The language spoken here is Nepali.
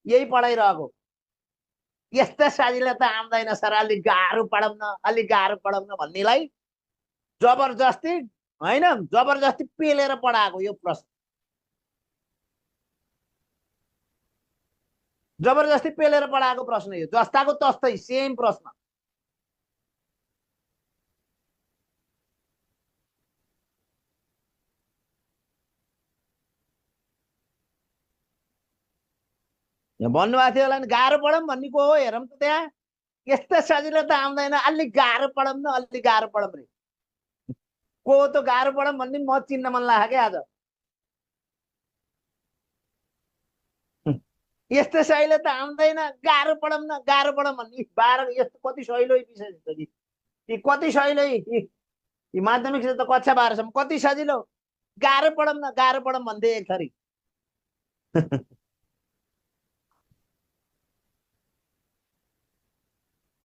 यही पढाइरहेको। यस्ता सजिलो त आउँदैन सर, अलिक गाह्रो पढाउँ न, अलिक गाह्रो पढाउँ न भन्नेलाई जबरजस्ती होइन, जबरजस्ती पेलेर पढाएको यो प्रश्न, जबरजस्ती पेलेर पढाएको प्रश्न यो, जस्ताको तस्तै सेम प्रश्न। भन्नुभएको थियो होला नि गाह्रो पढौँ भन्ने को हो, हेरौँ त त्यहाँ। यस्तो सजिलो त आउँदैन, अलिक गाह्रो पढौँ न, अलिक गाह्रो पढौँ रे। को हो त गाह्रो पढौँ भन्ने म चिन्न मन लाग्यो क्या आज। यस्तो सहिलो त आउँदैन, गाह्रो पढौँ न, गाह्रो पढौँ भन्ने 12 यस्तो कति सहिलो विषय छ कि, कति सहिलो माध्यमिक त कक्षा 12 सम्म कति सजिलो, गाह्रो पढौँ न, गाह्रो पढौँ भन्थे एक थरी।